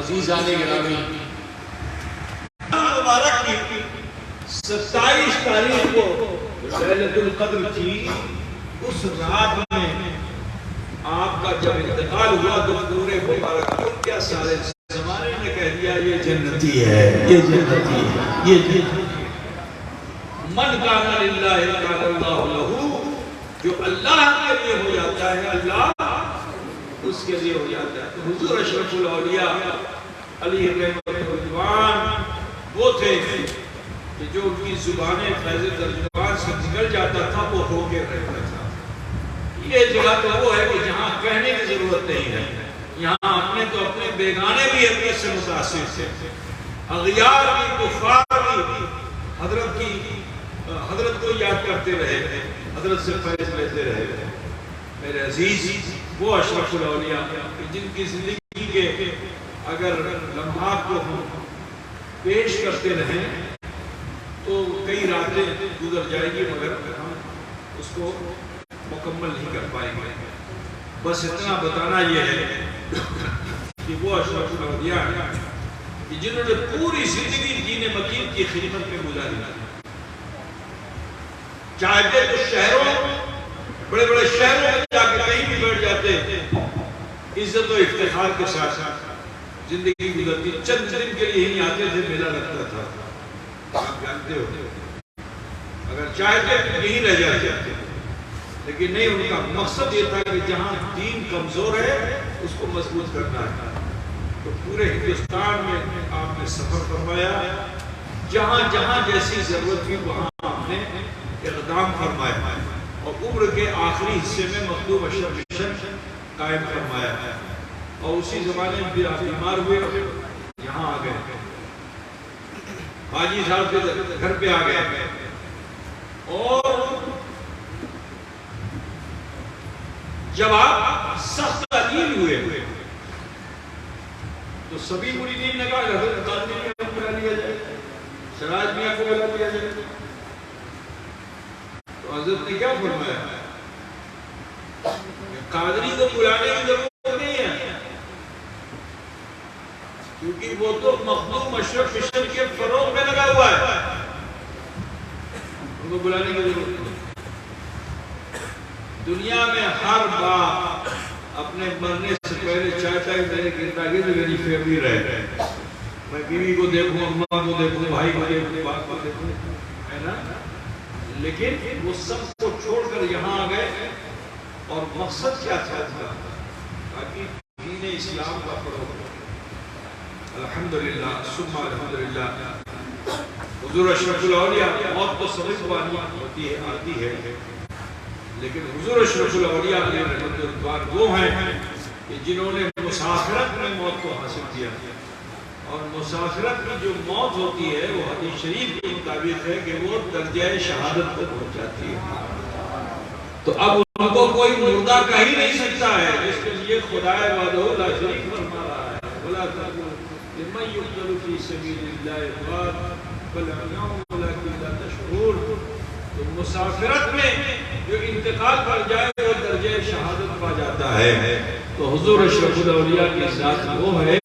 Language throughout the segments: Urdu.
عزیزان گرامی، مبارک کی 27 تاریخ کو لیلۃ القدر تھی، اس رات میں آپ کا جب انتقال ہوا تو پورے مبارک کیا سارے زمانے نے کہہ دیا یہ جنتی ہے، یہ جنتی ہے، یہ جنتی ہے۔ من کان للہ کان اللہ لہ، جو اللہ کے لیے ہو جاتا ہے اللہ اس کے لیے ہو جاتا ہے۔ تو حضور اشرف الاولیاء علیہ رضوان وہ تھے کہ جو ان کی زبان فیض ترجمان سے نکل جاتا تھا وہ ہو کے رہتا تھا۔ یہ جگہ تو وہ ہے کہ جہاں کہنے کی ضرورت نہیں ہے، یہاں اپنے تو اپنے بیگانے بھی اپنے سے متاثر تھے، اغیار بھی کفار بھی حضرت کو یاد کرتے رہے، حضرت سے فیض لیتے رہے۔ میرے عزیز، وہ اشرف الاولیاء جن کی زندگی کے اگر لمحات کو ہم پیش کرتے رہیں تو کئی راتیں گزر جائیں گی مگر ہم اس کو مکمل نہیں کر پائیں گے۔ بس اتنا بتانا یہ ہے کہ وہ اشرف الاولیاء کہ جنہوں نے پوری زندگی دین مکین کی خدمت میں گزاری، چاہتے تو شہروں بڑے بڑے شہروں میں جا کے کہیں بھی بیٹھ جاتے، عزت و افتخار کے ساتھ زندگی گزرتی، چند دن کے لیے ہی آتے تھے، میلہ لگتا تھا، آپ جانتے ہو۔ اگر چاہتے تو یہیں رہ جاتے، لیکن نہیں، ان کا مقصد یہ تھا کہ جہاں دین کمزور ہے اس کو مضبوط کرنا ہے۔ تو پورے ہندوستان میں آپ نے سفر فرمایا، جہاں جہاں جیسی ضرورت تھی وہاں آپ نے اقدام فرمایا، اور عمر کے آخری حصے میں مخدوم اشرف مشن قائم فرمایا، اور اسی زمانے میں پھر آپ بیمار ہوئے، یہاں آ گئے، حاجی صاحب کے گھر پہ آ گئے، اور جب آپ سخت تعلیل ہوئے تو سبھی مریدین نے کہا حضرت قادری میاں کو بلا لیا جائے، سراج میاں کو بلا لیا جائے۔ تو حضرت نے کیا فرمایا؟ قادری کو بلانے کی ضرورت نہیں ہے، کیونکہ وہ تو مخدوم اشرف مشن کے فروغ میں لگا ہوا ہے، ان کو بلانے کی ضرورت نہیں۔ دنیا میں ہر باپ اپنے مرنے سے پہلے چاہتا ہے میرے گردا گرد میری فیملی رہے، میں بیوی کو دیکھوں، اماں کو دیکھوں، بھائی کو دیکھوں، باپ کو دیکھوں، ہے نا؟ لیکن وہ سب کو چھوڑ کر یہاں آ گئے، اور مقصد کیا تھا تاکہ دین اسلام کا فروغ ہو۔ الحمدللہ ثم الحمدللہ، حضور اشرف الاولیاء، موت تو سبھی کو آتی ہے، لیکن حضور اشرف الاولیاء علیہ رضوان وہ ہیں کہ جنہوں نے مسافرت میں موت کو حاصل کیا، اور مسافرت میں جو موت ہوتی ہے وہ حدیث شریف کے مطابق ہے کہ وہ درجہ شہادت کو پہنچ جاتی ہے۔ تو اب ان کو کوئی مردہ کہہ ہی نہیں سکتا ہے، جس کے لیے خدا وحدہ لا شریک فرما رہا ہے، وَلَا تَقُولُوا لِمَن يُقْتَلُ فِي سَبِيلِ اللَّهِ أَمْوَاتٌ بَلْ أَحْيَاءٌ وَلَٰكِن لَّا تَشْعُرُونَ۔ تو مسافرت میں جو انتقال کر جائے وہ درجہ شہادت پا جاتا ہے۔ تو حضور اشرف الاولیاء کی ذات وہ ہے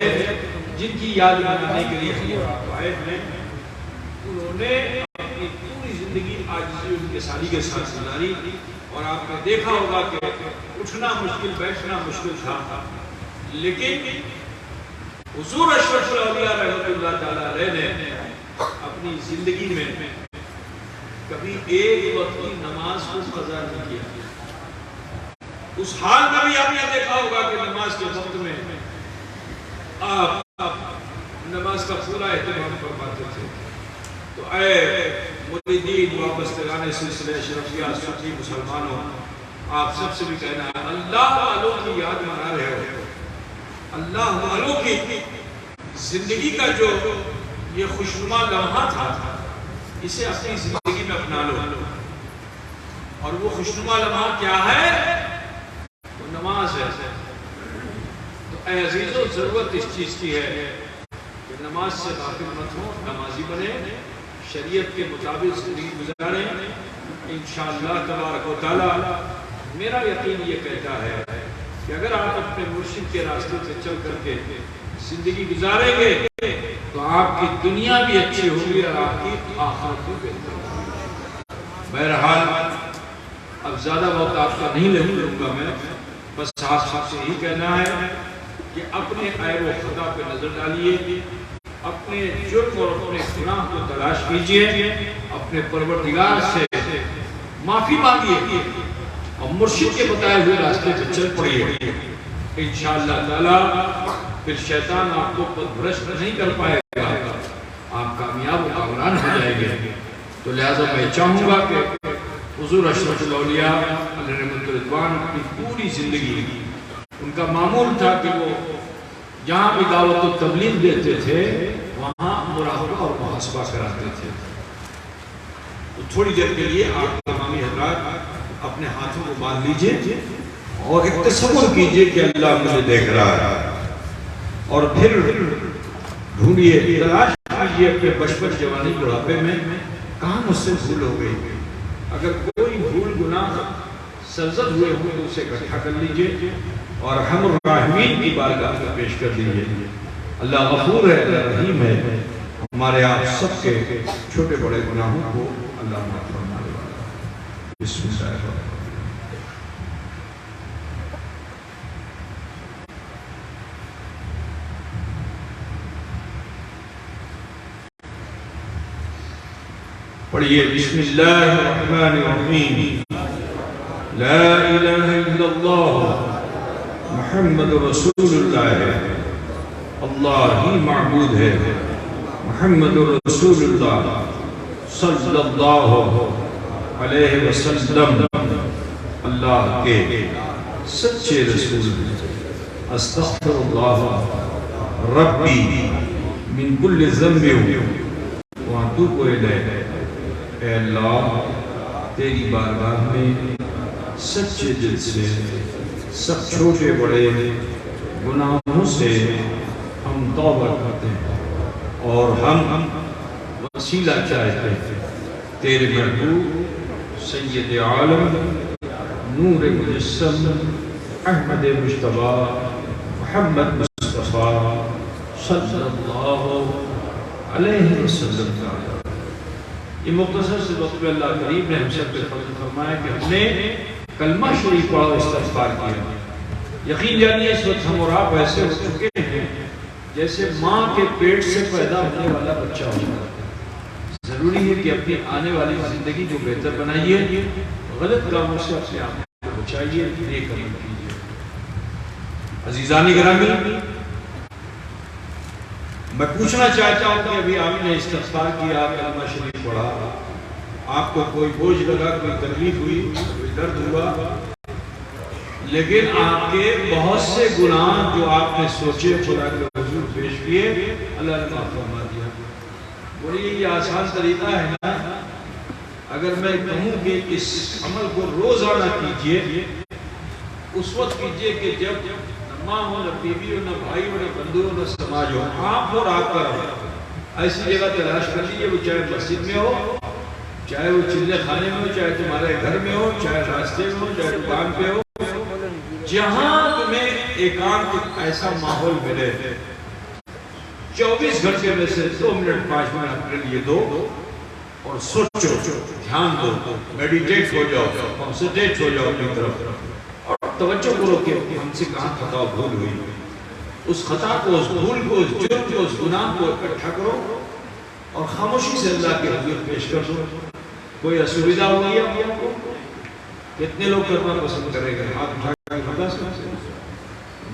جن کی یاد منانے کے لیے ہم آئے ہیں۔ انہوں نے اپنی پوری زندگی عاجزی ان کے ساری کے ساتھ گزاری، اور آپ نے دیکھا ہوگا کہ اٹھنا مشکل، بیٹھنا مشکل تھا، لیکن حضور اشرف الاولیاء رحمۃ اللہ تعالیٰ علیہ نے اپنی زندگی میں کبھی ایک وقت کی نماز کو قضا نہیں کیا۔ اس حال میں بھی آپ نے دیکھا ہوگا کہ نماز کے وقت میں آپ نماز کا پورا اہتمام فرماتے تھے۔ تو اے مریدین وابستگان سلسلہ اشرفیہ سنی مسلمانوں، آپ سب سے بھی کہنا ہے اللہ والوں کی یاد منا رہے ہو، اللہ والوں کی زندگی کا جو یہ خوشنما لمحہ تھا اسے اپنی زندگی میں اپنا لو، اور وہ خوشنما لمحہ کیا ہے؟ وہ نماز ہے۔ تو اے عزیزو، ضرورت اس چیز کی ہے کہ نماز سے غافل مت ہو، نمازی بنے، شریعت کے مطابق زندگی گزاریں، انشاءاللہ تبارک و تعالی۔ میرا یقین یہ کہتا ہے کہ اگر آپ اپنے مرشد کے راستے سے چل کر کے زندگی گزاریں گے تو آپ کی دنیا بھی اچھی ہوگی اور آپ کی آخرت بھی بہتر ہوگی۔ بہرحال اب زیادہ وقت آپ کا نہیں لوں گا میں، بس آپ سے یہی کہنا ہے کہ اپنے عیب و خطا پہ نظر ڈالیے، اپنے جرم اور اپنے گناہ کو تلاش کیجئے، اپنے پروردگار سے معافی مانگیے اور مرشد کے بتائے ہوئے راستے پہ چل پڑیے۔ انشاءاللہ تعالی پھر شیطان آپ کو پرست نہیں کر پائے گا، آپ کامیاب و کامران ہو جائیں گے۔ تو لہذا میں چاہوں گا کہ حضور اشرف الاولیاء علیہ رحمت رضوان کی پوری زندگی ان کا معمول تھا کہ وہ جہاں بھی دعوت و تبلیغ دیتے تھے وہاں مراقبہ اور محاسبہ کراتے تھے۔ تو تھوڑی دیر کے لیے آپ تمامی حضرات اپنے ہاتھوں کو باندھ لیجئے اور ایک تصور کیجئے کہ اللہ مجھے دیکھ رہا ہے، اور پھر ڈھونڈیے، تلاش کیجئے اپنے بچپن جوانی بڑھاپے میں کہاں مجھ سے بھول ہو گئی۔ اگر کوئی بھول گناہ سرزد ہوئے ہوں تو اسے اکٹھا کر لیجئے اور ہم الراحمین کی بارگاہ میں پیش کر دیجئے۔ اللہ غفور ہے، اللہ رحیم ہے، ہمارے آپ سب کے چھوٹے بڑے گناہوں کو اللہ معاف فرمائے گا۔ بسم اللہ الرحمن الرحیم۔ پڑھیے بسم اللہ الرحمن الرحیم۔ لا الہ الا اللہ محمد رسول اللہ ہے، اللہ ہی معبود ہے، محمد رسول اللہ صلی اللہ علیہ وسلم اللہ کے سچے رسول ہیں۔ استغفر اللہ ربی من کل ذنب واتوب الیہ۔ اے اللہ تیری بارگاہ میں سچے دل سے سب چھوٹے بڑے گناہوں سے ہم توبہ کرتے ہیں اور ہم وسیلہ چاہتے ہیں تیرے محبوب سید عالم نور مجسم احمد مجتبی محمد مصطفیٰ صلی اللہ علیہ وسلم۔ یہ مختصر سے وقت میں اللہ کریم نے ہم سب پہ فضل فرمایا کہ ہم نے کلمہ شریف پڑھا اور استغفار کیا۔ یقین جانیے اس وقت ہم اور آپ ایسے ہو چکے ہیں جیسے ماں کے پیٹ سے پیدا ہونے والا بچہ ہوتا ہے۔ ضروری ہے کہ اپنی آنے والی زندگی کو بہتر بنائیے، غلط کاموں سے اپنے آپ کو بچائیے، نیک عمل کیجیے۔ عزیزان گرامی، میں پوچھنا چاہتا ہوں کہ ابھی آپ نے استغفار کیا، کلمہ شریف پڑھا، آپ کو کوئی بوجھ لگا، کوئی تکلیف ہوئی، کوئی درد ہوا، لیکن آپ کے بہت سے گناہ جو آپ نے سوچے خدا کے حضور پیش کیے، اللہ نے معاف فرما دیا۔ بولیے یہ آسان طریقہ ہے نا؟ اگر میں کہوں کہ اس عمل کو روزانہ کیجئے، اس وقت کیجئے کہ جب نہ ماں ہو، نہ بیوی ہو، نہ بھائی ہو، نہ بندو ہو، نہ سماج ہو، آپ اور آپ کا ایسی جگہ تلاش کر لیجئے، وہ چاہے مسجد میں ہو، چاہے وہ چلے خانے میں ہو، چاہے تمہارے گھر میں ہو، چاہے راستے میں ہو، چاہے دکان پہ ہو، جہاں تمہیں ایکانت ایسا ماحول ملے، 24 گھنٹے میں سے 2 منٹ 5 منٹ اپنے لیے دو اور سوچو، دھیان دو، میڈیٹیٹ ہو جاؤ، کنسنٹریٹ ہو جاؤ اپنی طرف اور توجہ کرو کہ ہم سے کہاں خطا بھول ہوئی۔ اس خطا کو، اس بھول کو، اس جرم کو، اس گناہ کو اکٹھا کرو اور خاموشی سے اللہ کے حضور پیش کر دو۔ کوئی اسویدھا ہوگی آپ کو؟ کتنے لوگ کرنا پسند کریں گے؟ ہاتھ اٹھا کے بتا سکتے ہیں؟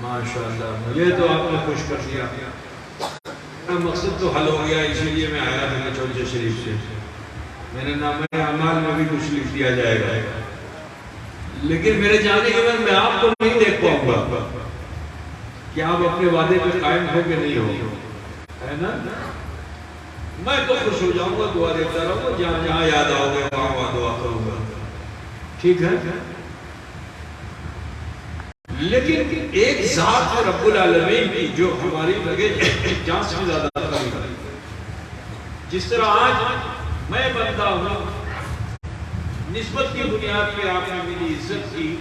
ماشاءاللہ، مجھے تو آپ نے خوش کر دیا، مقصد تو حل ہو گیا، اسی لیے میں آیا تھا چونچے شریف سے۔ میرے نام اعمال میں بھی کچھ لکھ دیا جائے گا، لیکن میرے جانے کے بعد میں آپ کو نہیں دیکھ پاؤں گا کہ آپ اپنے وعدے پہ قائم ہو کہ نہیں ہو، ہے نا؟ میں تو خوش ہو جاؤں گا، دعا دیتا رہوں گا، جہاں جہاں یاد آؤ گے وہاں وہاں دعا کروں گا، ٹھیک ہے؟ لیکن ایک ذات رب العالمین کی جو ہماری لگے جان سے زیادہ قریب ہے، جس طرح آج میں بندہ ہوں، نسبت کی بنیاد پہ آپ نے میری عزت کی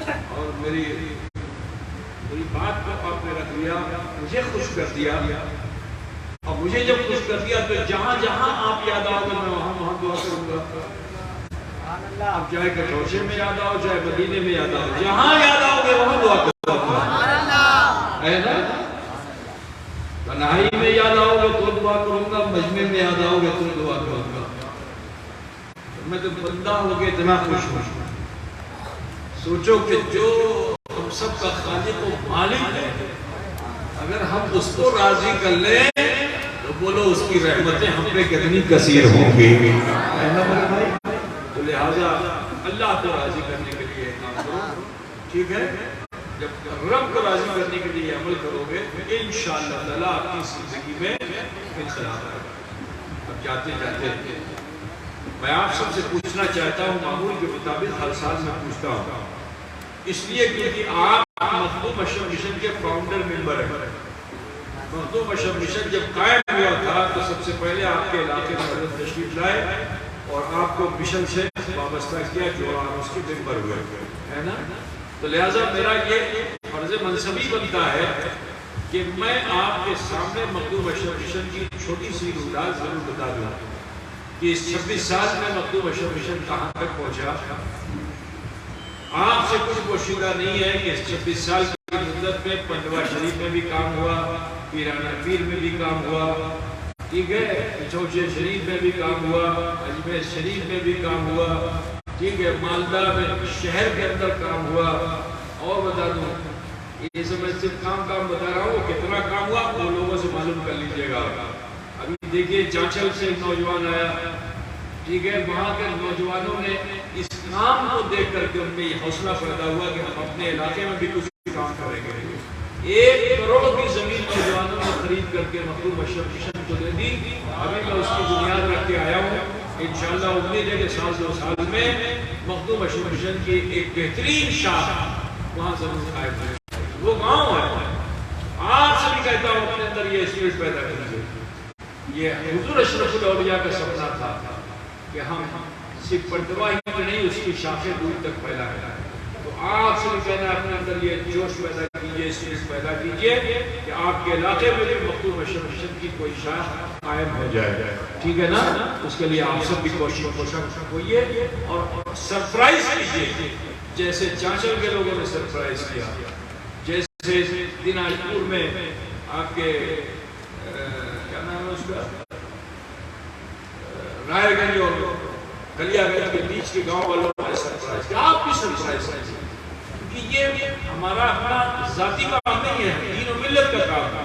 اور میری میری بات کو آپ نے رکھ لیا، مجھے خوش کر دیا، اور مجھے جب خوش کر دیا تو جہاں جہاں آپ یاد آؤ گے میں وہاں وہاں دعا کروں گا۔ اب چاہے کٹوشے میں یاد آؤ، چاہے مدینے میں یاد آؤ، جہاں یاد آؤ گے وہاں دعا کروں گا، ہے نا؟ تنہائی میں یاد آؤ گے تو دعا کروں گا، مجمع میں یاد آؤ گے تو دعا کروں گا۔ میں تو بندہ ہو کے اتنا خوش ہوں۔ سوچو کہ جو ہم سب کا خالق و مالک ہے، اگر ہم اس کو راضی کر لیں تو بولو اس کی رحمتیں ہم پہ کتنی کثیر ہوں گی، ہے نا میرے بھائی؟ تو لہٰذا اللہ کو راضی کرنے کے لیے کام کرو، ٹھیک ہے؟ جب رب کو راضی کرنے کے لیے عمل کرو گے انشاءاللہ تعالیٰ آپ کی زندگی میں انقلاب آئے گا۔ اب جاتے جاتے میں آپ سب سے پوچھنا چاہتا ہوں، معمول کے مطابق ہر سال میں پوچھتا ہوں، اس لیے کیونکہ آپ مخدوم اشرف مشن کے فاؤنڈر ممبر ہیں۔ مخدوم اشرف مشن جب قائم ہوا تھا تو سب سے پہلے آپ کے علاقے میں حضرت تشریف لائے اور آپ کو مشن سے وابستہ کیا جو آپ اس کے ممبر ہوئے، ہے نا؟ تو لہٰذا میرا یہ فرض منصبی بنتا ہے کہ میں آپ کے سامنے مخدوم اشرف مشن کی چھوٹی سی روایت ضرور بتا دوں کہ اس 26 سال میں مخدوم اشرف مشن کہاں تک پہنچا۔ آپ سے کچھ پوشیدہ نہیں ہے کہ اس 26 سال کی مدت میں پنڈوا شریف میں بھی کام ہوا، پیرانہ پیر میں بھی کام ہوا، ٹھیک ہے، چوچے شریف میں بھی کام ہوا، اجمیر شریف میں بھی کام ہوا، ٹھیک ہے، مالدہ میں شہر کے اندر کام ہوا۔ اور بتا دوں یہ سب میں صرف کام بتا رہا ہوں، کتنا کام ہوا وہ لوگوں سے معلوم کر لیجئے گا۔ ابھی دیکھیے چانچل سے ایک نوجوان آیا، ٹھیک ہے، وہاں کے نوجوانوں نے اس کام کو دیکھ کر کے ان میں یہ حوصلہ پیدا ہوا کہ ہم اپنے علاقے میں بھی کچھ کام کریں گے۔ 1 کروڑ کی زمین نوجوانوں نے خرید کر کے مخدوم اشرف مشن کو دے دی۔ ابھی میں اس کی بنیاد رکھ کے آیا ہوں، انشاءاللہ امید ہے کہ سال 2 سال میں مخدوم اشرف مشن کی ایک بہترین شاخ وہاں ضرور قائم ہے۔ وہ گاؤں ہے، آپ سے بھی کہتا ہوں اپنے اندر یہ اسپرٹ پیدا کیجیے۔ یہ حضور اشرف الاولیاء کا سپنا تھا کہ ہم صرف پنڈوا ہی میں نہیں اس کی شاخیں دور تک پھیلائیں۔ تو آپ سے بھی کہنا ہے اپنے اندر یہ جوش پیدا کیجیے، اسپرٹ پیدا کیجیے کہ آپ کے علاقے میں بھی مخدوم اشرف مشن کی کوئی شاخ قائم ہو جائے، ٹھیک ہے نا؟ اس کے لیے آپ سب بھی کوشش ہوئیے اور سرپرائز کیجیے، جیسے چانچل کے لوگوں نے سرپرائز کیا، جیسے دیناج پور میں آپ کے کیا نام ہے اس کا، رائے گنج اور کلیا گنج کے بیچ کے گاؤں والوں نے سرپرائز کیا، آپ بھی سرپرائز کیجیے، کیونکہ یہ ہمارا اپنا ذاتی کام نہیں ہے، دین و ملت کا کام ہے۔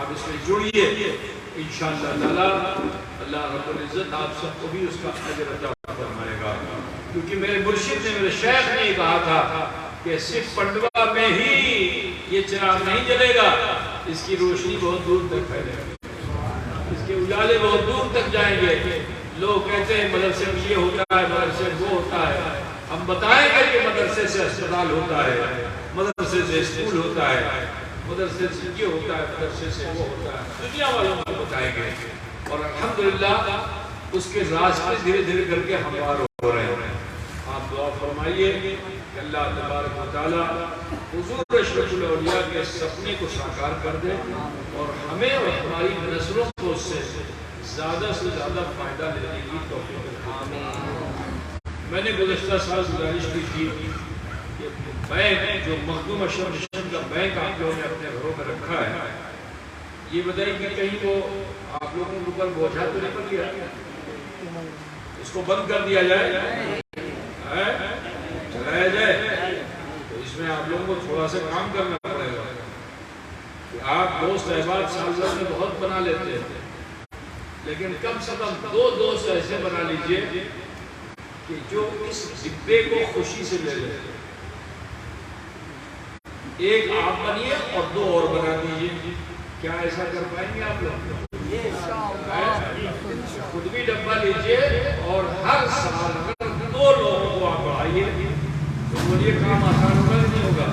آپ اس میں جڑیے انشاءاللہ تعالی، اللہ رب العزت آپ سب کو بھی اس کا اجر عطا فرمائے گا، کیونکہ میرے مرشد نے، میرے شیخ نے یہ کہا تھا کہ صرف پنڈوا میں ہی یہ چراغ نہیں جلے گا، اس کی روشنی بہت دور تک پھیلے گی، اس کے اجالے بہت دور تک جائیں گے۔ لوگ کہتے ہیں مدرسے میں یہ ہوتا ہے، مدرسے وہ ہوتا ہے، ہم بتائیں گے کہ مدرسے سے اسپتال ہوتا ہے، مدرسے سے اسکول ہوتا ہے، مدرسے سے یہ ہوتا ہے، مدرسے سے وہ ہوتا ہے، دنیا والوں کو بتائیں گے، اور الحمدللہ اس کے راستے دھیرے دھیرے کر کے ہموار ہو رہے ہیں۔ آپ دعا فرمائیے کہ اللہ تبارک و تعالی حضور اشرف الاولیاء کے سپنے کو ساکار کر دے اور ہمیں اور ہماری نسلوں کو اس سے زیادہ سے زیادہ فائدہ لینے کی توفیق دے۔ میں نے گزشتہ سال گزارش کی تھی کہ بینک جو مخدوم اشرف مشن کا بینک آپ لوگوں نے اپنے گھروں میں رکھا ہے، یہ بتائیے کہ کہیں وہ آپ لوگوں کے اوپر بوجھا تو نہیں پڑ گیا، اس کو بند کر دیا جائے، چلایا جائے، تو اس میں آپ لوگوں کو تھوڑا سا کام کرنا پڑے گا کہ آپ دوست احباب سال سال میں بہت بنا لیتے ہیں، لیکن کم سے کم 2 دوست ایسے بنا لیجئے کہ جو اس ڈبے کو خوشی سے لے لیں۔ ایک آپ بنیے اور 2 اور بنا دیجئے، کیا ایسا کر پائیں گے آپ لوگ؟ خود بھی ڈبہ لیجئے اور ہر سال 2 لوگوں کو آپ بڑھائیے، تو بولیے کام آسان ہوگا نہیں ہوگا؟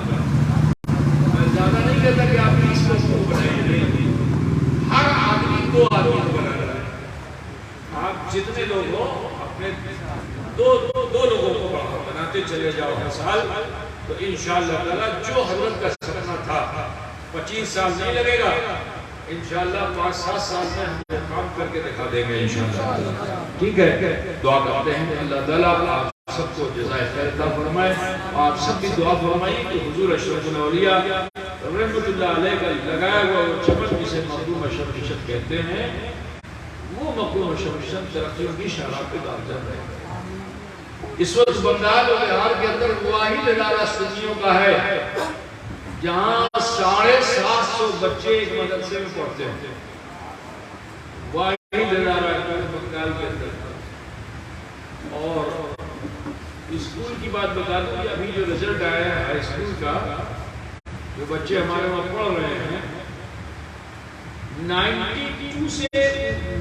میں زیادہ نہیں کہتا کہ آپ 20 لوگوں کو بنائیے، ہر آدمی 2 آدمی کو بنا رہا ہے، آپ جتنے لوگ ہو اپنے 2 لوگوں کو بناتے چلے جاؤ ہر سال، تو انشاءاللہ تعالی جو حضرت کا سپنا تھا 25 سال نہیں لگے گا انشاءاللہ 5-7 سال میں ہم وہ کام کر کے دکھا دیں گے انشاءاللہ. ٹھیک ہے، دعا کرتے ہیں اللہ تعالیٰ آپ سب کو جزائے خیر عطا فرمائے. آپ سب بھی دعا فرمائیے کہ حضور اشرف الاولیاء رحمت اللہ علیہ کا لگایا ہوا چمن جسے مخدوم شمشد کہتے ہیں، وہ مخدوم شمشد ترقیوں کی شراب پہ گامزن رہے. اس وقت بنگال اور بہار کے اندر واحد ادارہ سنیوں کا ہے جہاں 750 بچے ایک مدرسے میں پڑھتے ہیں. واحد ادارہ بنگال کے اندر. اور اسکول کی بات بتا دوں کہ ابھی جو رزلٹ آیا ہے ہائی اسکول کا، جو بچے ہمارے وہاں پڑھ رہے ہیں 92 سے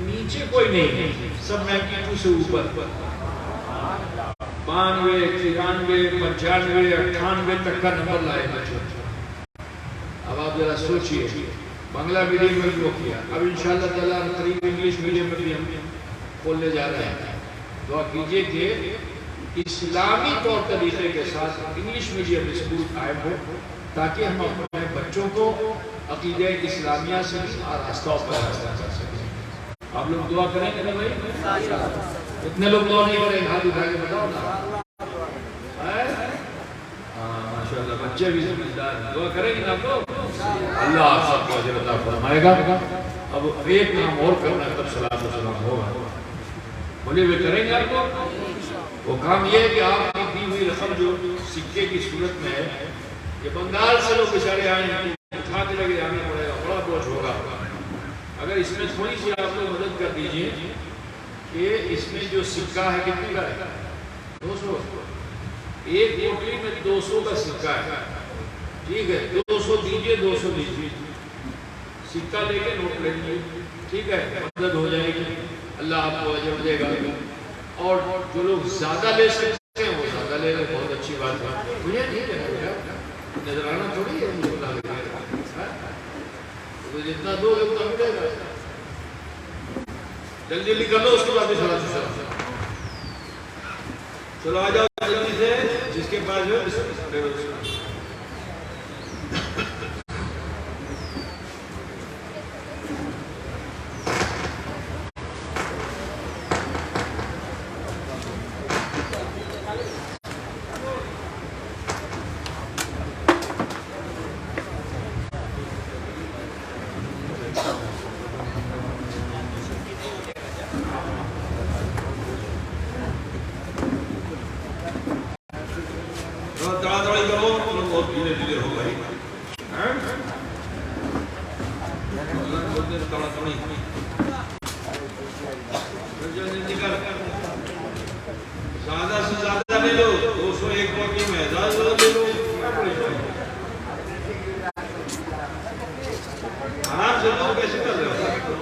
نیچے کوئی نہیں ہے، سب 92 سے اوپر. 92 93 95 98 تک کا نمبر لائے بچے. اب آپ ذرا سوچئے بنگلہ میڈیم میں جو کیا، اب انشاءاللہ تعالیٰ قریب انگلش میڈیم میں بھی ہم کھولنے جا رہے ہیں. دعا کیجئے کہ اسلامی طور طریقے کے ساتھ انگلش میڈیم اسکول قائم ہو تاکہ ہم اپنے بچوں کو عقیدہ اسلامیہ سے آراستہ پر آراستہ کر سکیں. آپ لوگ دعا کریں گے نا بھائی؟ اتنے لوگ دعا نہیں کریں، ہاتھ اٹھا کے بتاؤ نا. ماشاءاللہ بچے بھی سمجھدار ہیں، دعا کریں گے نا آپ لوگ؟ اللہ آپ سب کو اجر عطا فرمائے گا. اب ایک کام اور کرنا ہے تب صلاۃ و سلام ہوگا. بولے وہ کریں گے آپ کو؟ وہ کام یہ ہے کہ آپ کی دی ہوئی رقم جو سکے کی صورت میں ہے، یہ بنگال سے لوگ بیچارے آئے ہیں، اٹھا کے لگے آنے پڑے گا، بڑا بوجھ ہوگا. اگر اس میں تھوڑی سی آپ لوگ مدد کر دیجئے کہ اس میں جو سکہ ہے کتنے کا ہے؟ 200. ایک کوٹلی میں 200 کا سکہ ہے. ٹھیک ہے، 200 دیجئے، 200 دیجئے. سکہ لے کے نوٹ لے لیجئے. ٹھیک ہے، مدد ہو جائے گی، اللہ آپ کو اجر دے گا. اور جو لوگ زیادہ لے سکتے ہیں وہ زیادہ لے لیں، بہت اچھی بات ہے. مجھے ٹھیک ہے، نظرانہ تھوڑی ہے مجھے بلا لے گا، تو جتنا دو گے اتنا ملے گا. جلدی جلدی کر لو، اس کے بعد چلو آ جاؤ جلدی سے، جس کے پاس جو زیادہ سے زیادہ لے لو. 201 کوٹی میں زیادہ لے لو، آرام سے لو. کیسے کر رہے ہو؟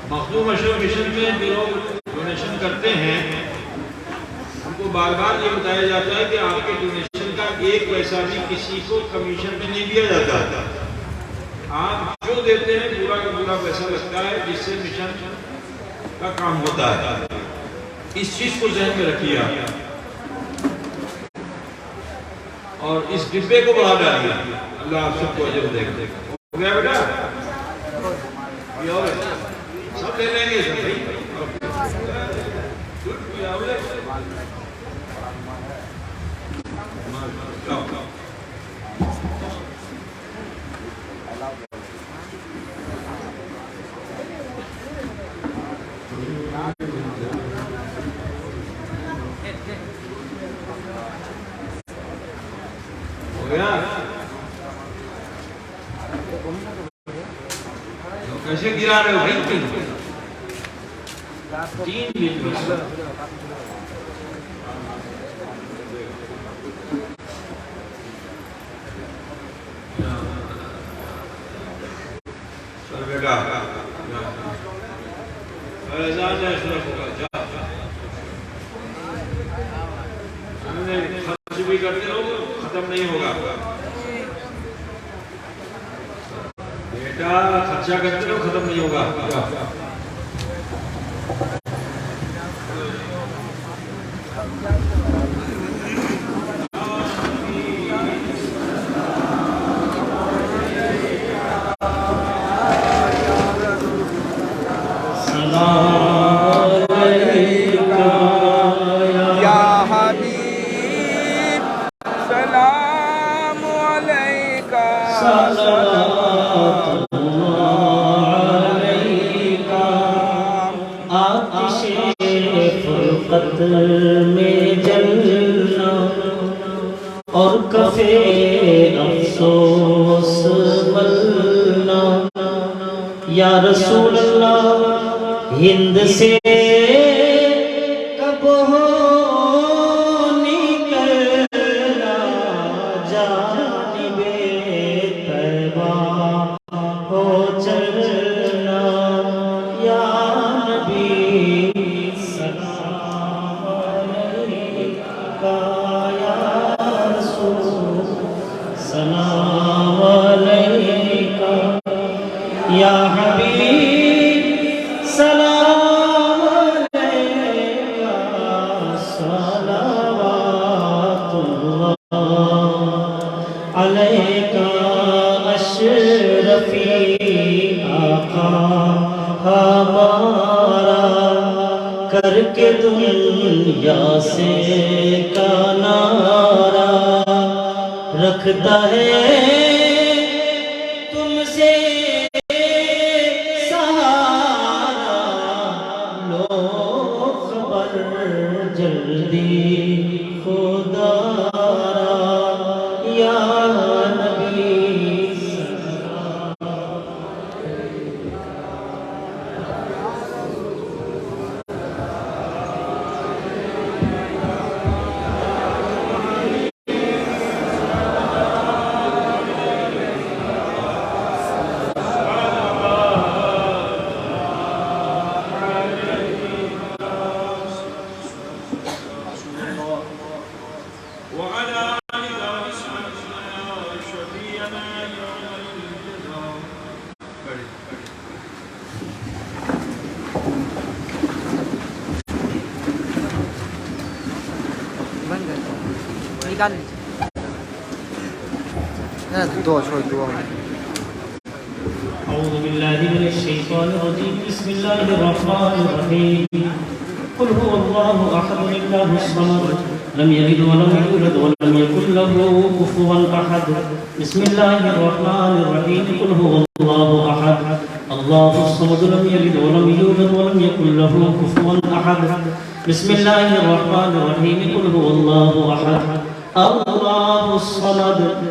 مخدوم اشرف مشن میں جو لوگ ڈونیشن کرتے ہیں ان کو بار بار یہ بتایا جاتا ہے کہ آپ کے ڈونیشن کا ایک پیسہ بھی کسی کو کمیشن میں نہیں دیا جاتا. آپ جو دیتے ہیں پورا کا پورا پیسہ لگتا ہے جس سے مشن کا کام ہوتا ہے. اس چیز کو ذہن میں رکھیے اور اس ڈبے کو بڑھا ڈالیے. اللہ آپ سب کو اجر دے گا. ہو گیا بیٹا؟ سب لے لیں گے سب بھائی. ہو گیا؟ کیسے گرا رہے ہو بھائی؟ 3 دن سر بیٹا بھی کرتے رہو ختم نہیں ہوگا بیٹا خرچہ کرتے رہو ختم نہیں ہوگا میں جلنا اور کفے افسوس ملنا یا رسول اللہ ہند سے کب ہو نکلنا جانب طیبہ ہو چلنا یا نبی سلام علیکہ یا حبیب سلام علیکہ صلوات اللہ علیکہ اشرفی آقا ہمارا کر کے دنیا سے کنارہ رکھتا ہے تم سے سہارا لو خبر جلدی خدا را یا نبی أعوذ بالله من الشيطان الرجيم بسم الله الرحمن الرحيم قل هو الله أحد الله الصمد لم يلد ولم يولد ولم يكن له كفوا أحد بسم الله الرحمن الرحيم قل هو الله أحد الله الصمد لم يلد ولم يولد ولم يكن له كفوا أحد بسم الله الرحمن الرحيم قل هو الله أحد الله الصمد